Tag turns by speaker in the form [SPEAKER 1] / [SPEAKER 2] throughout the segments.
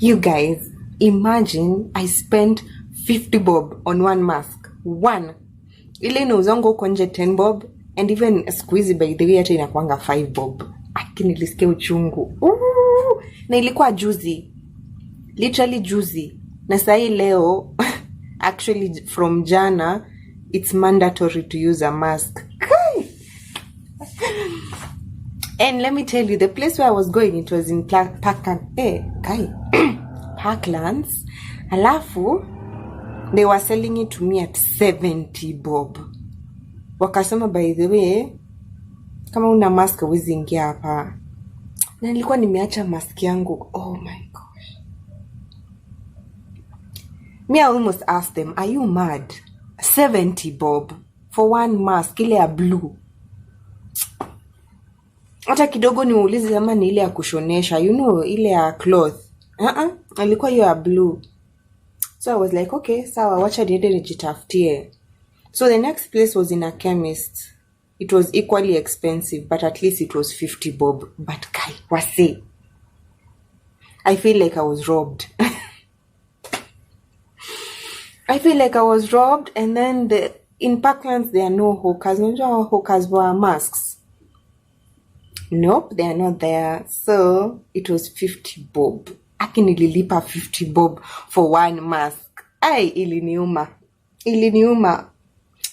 [SPEAKER 1] You guys, imagine I spent 50 bob on one mask. One. Ile inauzanga huko nje 10 bob. And even squeezy by the way hata inakuanga 5 bob. Lakini nilisikia uchungu. Na ilikuwa juzi. Literally juzi. Na sahi leo, actually from jana, it's mandatory to use a mask. And let me tell you, the place where I was going, it was in Parklands. Alafu, they were selling it to me at 70 bob. Wakasema, by the way, kama una mask huwezi ingia hapa. Na nilikuwa nimeacha mask yangu. Oh my gosh. Me, I almost asked them, are you mad? 70 bob for one mask, ile ya blue. Hata kidogo niulize kama ni ile ya kushonesha, you know, ile ya cloth. Ilikuwa hiyo ya blue. So I was like, okay, sawa, wacha niende nijitafutie. So the next place was in a chemist. It was equally expensive, but at least it was 50 bob. But kai, wase, I feel like I was robbed. I feel like I was robbed. And then in Parklands, there are no hawkers. No hawkers wear masks. Nope, they are not there. So it was 50 bob. Akini nililipa 50 bob for one mask. Ay, iliniuma.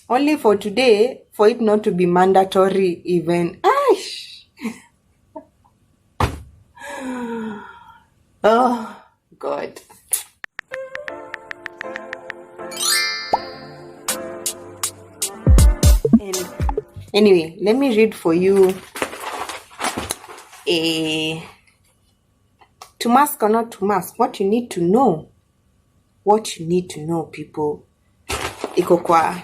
[SPEAKER 1] Only for today, for it not to be mandatory even. Aish. Oh, God. And anyway, let me read for you to mask or not to mask, what you need to know. What you need to know, people. Iko kwa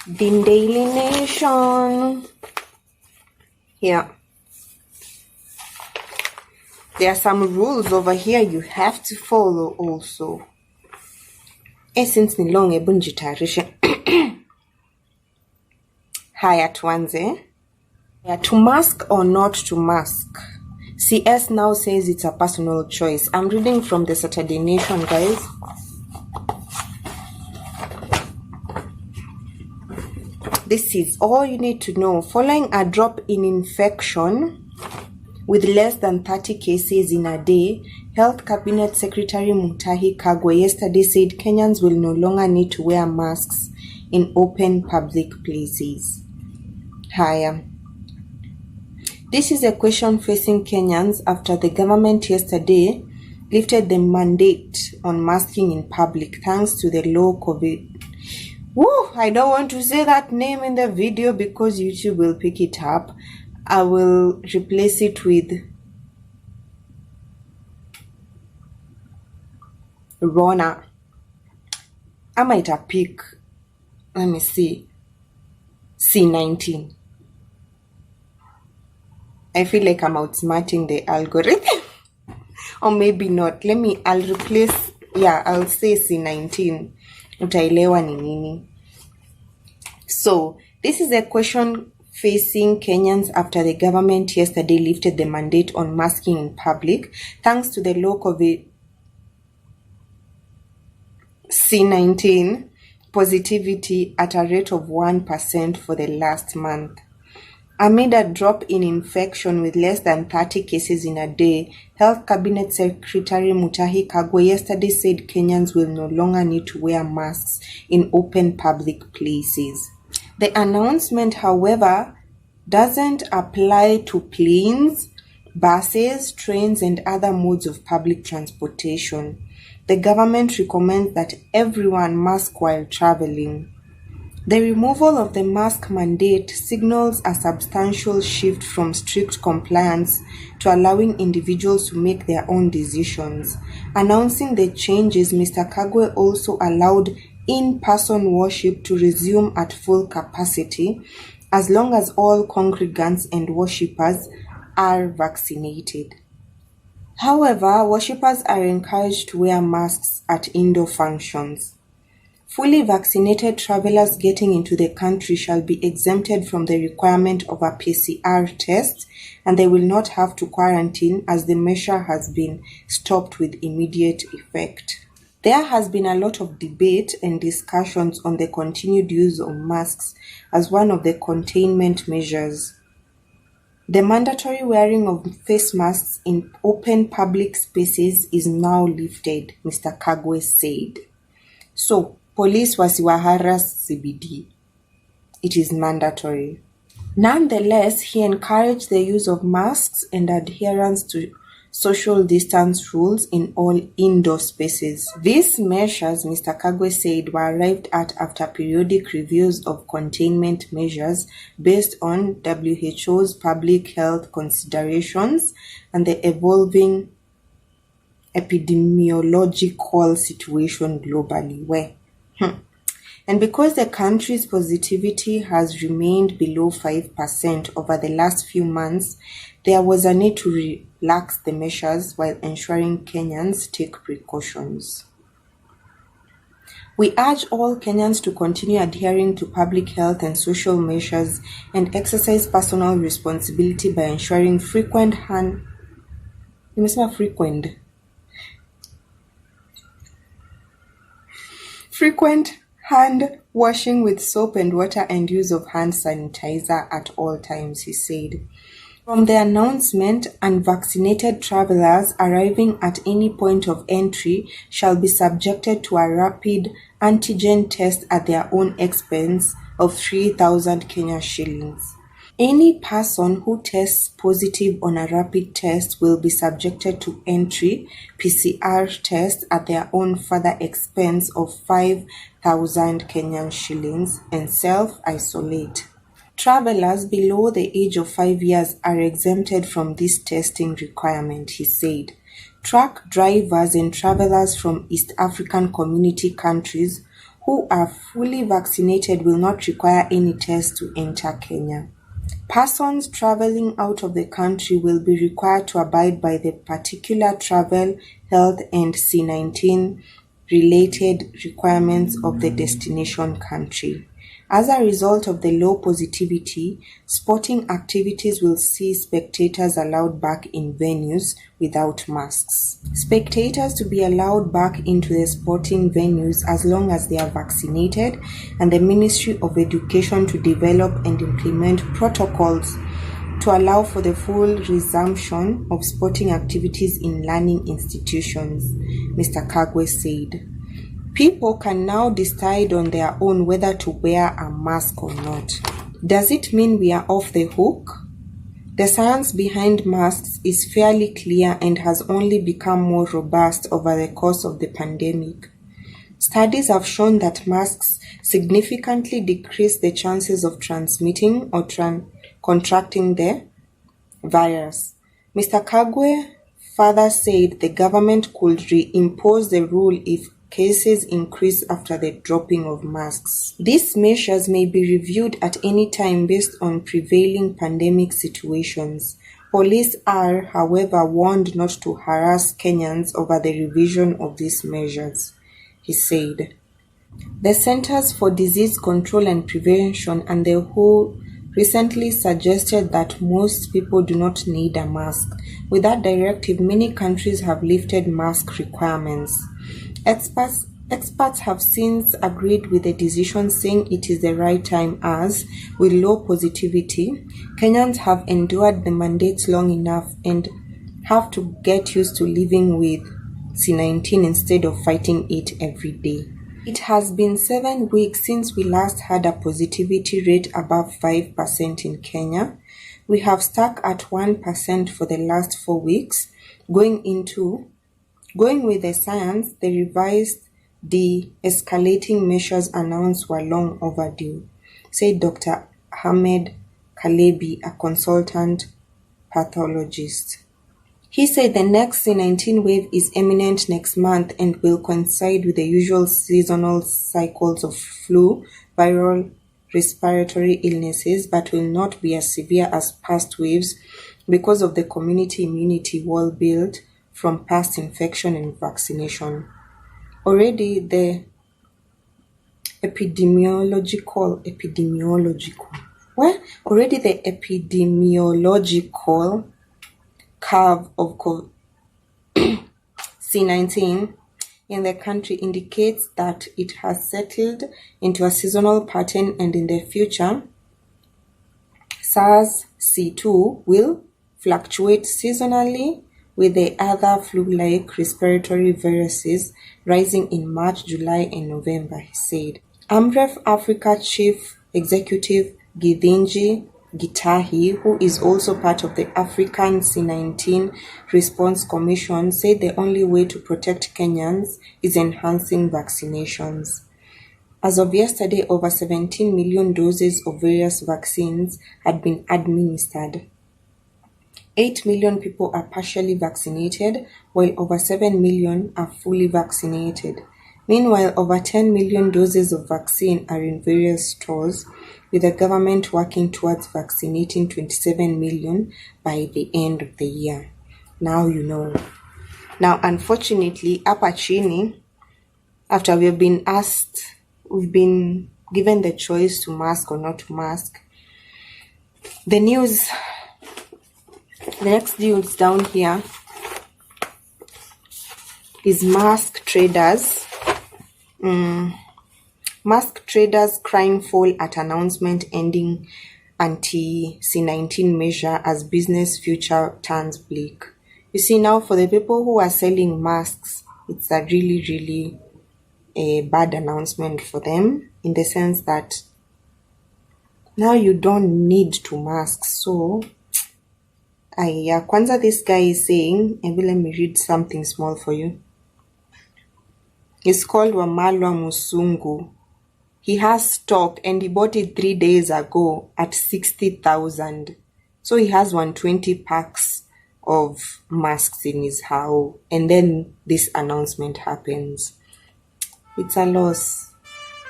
[SPEAKER 1] The Daily Nation. Yeah. There are some rules over here you have to follow also. Since ni long hebu njitayarishe. Haya tuanze. To mask or not to mask. CS now says it's a personal choice. I'm reading from the Saturday Nation, guys. This is all you need to know. Following a drop in infection with less than 30 cases in a day, Health Cabinet Secretary Mutahi Kagwe yesterday said Kenyans will no longer need to wear masks in open public places. Higher. This is a question facing Kenyans after the government yesterday lifted the mandate on masking in public thanks to the low COVID. Woo! I don't want to say that name in the video because YouTube will pick it up. I will replace it with Rona. I might have pick, let me see, C19. I feel like I'm outsmarting the algorithm. Or maybe not. I'll replace, I'll say C19. Utailewa ni nini. So, this is a question facing Kenyans after the government yesterday lifted the mandate on masking in public thanks to the low COVID C19 positivity at a rate of 1% for the last month. Amid a drop in infection with less than 30 cases in a day, Health Cabinet Secretary Mutahi Kagwe yesterday said Kenyans will no longer need to wear masks in open public places. The announcement, however, doesn't apply to planes, buses, trains, and other modes of public transportation. The government recommends that everyone mask while traveling. The removal of the mask mandate signals a substantial shift from strict compliance to allowing individuals to make their own decisions. Announcing the changes, Mr. Kagwe also allowed in-person worship to resume at full capacity as long as all congregants and worshippers are vaccinated. However, worshippers are encouraged to wear masks at indoor functions. Fully vaccinated travelers getting into the country shall be exempted from the requirement of a PCR test, and they will not have to quarantine as the measure has been stopped with immediate effect. There has been a lot of debate and discussions on the continued use of masks as one of the containment measures. The mandatory wearing of face masks in open public spaces is now lifted, Mr. Kagwe said. So, police wasiwaharas CBD. It is mandatory. Nonetheless, he encouraged the use of masks and adherence to social distance rules in all indoor spaces. These measures, Mr. Kagwe said, were arrived at after periodic reviews of containment measures based on WHO's public health considerations and the evolving epidemiological situation globally. And because the country's positivity has remained below 5% over the last few months, there was a need to relax the measures while ensuring Kenyans take precautions. We urge all Kenyans to continue adhering to public health and social measures and exercise personal responsibility by ensuring frequent hand washing with soap and water and use of hand sanitizer at all times, he said. From the announcement, unvaccinated travelers arriving at any point of entry shall be subjected to a rapid antigen test at their own expense of 3,000 Kenya shillings. Any person who tests positive on a rapid test will be subjected to entry PCR test at their own further expense of 5,000 Kenyan shillings and self-isolate. Travelers below the age of 5 years are exempted from this testing requirement, he said. Truck drivers and travelers from East African community countries who are fully vaccinated will not require any test to enter Kenya. Persons traveling out of the country will be required to abide by the particular travel, health, and C-19 related requirements of the destination country. As a result of the low positivity, sporting activities will see spectators allowed back in venues without masks. Spectators to be allowed back into the sporting venues as long as they are vaccinated, and the Ministry of Education to develop and implement protocols to allow for the full resumption of sporting activities in learning institutions, Mr. Kagwe said. People can now decide on their own whether to wear a mask or not. Does it mean we are off the hook? The science behind masks is fairly clear and has only become more robust over the course of the pandemic. Studies have shown that masks significantly decrease the chances of transmitting or contracting the virus. Mr. Kagwe further said the government could reimpose the rule if cases increase after the dropping of masks. These measures may be reviewed at any time based on prevailing pandemic situations. Police are, however, warned not to harass Kenyans over the revision of these measures, he said. The Centers for Disease Control and Prevention and the WHO recently suggested that most people do not need a mask. With that directive, many countries have lifted mask requirements. Experts have since agreed with the decision, saying it is the right time as, with low positivity, Kenyans have endured the mandates long enough and have to get used to living with C-19 instead of fighting it every day. It has been 7 weeks since we last had a positivity rate above 5% in Kenya. We have stuck at 1% for the last 4 weeks. Going with the science, the revised de-escalating measures announced were long overdue, said Dr. Ahmed Kalebi, a consultant pathologist. He said the next C-19 wave is imminent next month and will coincide with the usual seasonal cycles of flu, viral respiratory illnesses, but will not be as severe as past waves because of the community immunity wall built from past infection and vaccination. Already, the epidemiological. Well, already the epidemiological curve of C19 in the country indicates that it has settled into a seasonal pattern, and in the future, SARS-C2 will fluctuate seasonally with the other flu-like respiratory viruses rising in March, July, and November, he said. AMREF Africa Chief Executive Githinji Gitahi, who is also part of the African C19 Response Commission, said the only way to protect Kenyans is enhancing vaccinations. As of yesterday, over 17 million doses of various vaccines had been administered. 8 million people are partially vaccinated, while over 7 million are fully vaccinated. Meanwhile, over 10 million doses of vaccine are in various stores, with the government working towards vaccinating 27 million by the end of the year. Now you know. Now, unfortunately, hapa chini, after we've been given the choice to mask or not to mask, the next news down here is mask traders. Mask traders crying foul at announcement ending anti-C19 measure as business future turns bleak. You see, now for the people who are selling masks, it's a really a bad announcement for them, in the sense that now you don't need to mask. So kwanza this guy is saying, maybe let me read something small for you. It's called Wamalwa Musungu. He has stock and he bought it 3 days ago at 60,000. So he has 120 packs of masks in his house, and then this announcement happens. It's a loss.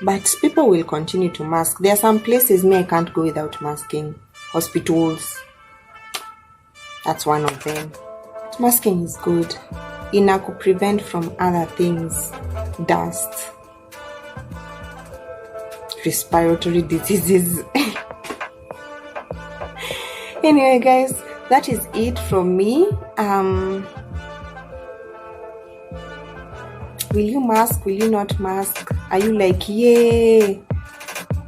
[SPEAKER 1] But people will continue to mask. There are some places I can't go without masking. Hospitals. That's one of them. But masking is good. Ina could prevent from other things. Dust. Respiratory diseases. Anyway, guys, that is it from me. Will you mask? Will you not mask? Are you like, yay,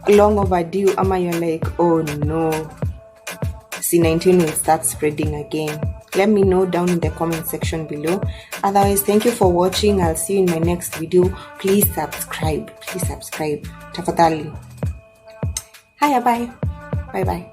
[SPEAKER 1] long overdue? Ama you're like, oh no, C19 will start spreading again? Let me know down in the comment section below. Otherwise, thank you for watching. I'll see you in my next video. Please subscribe. Tafadhali. Hiya, bye. Bye.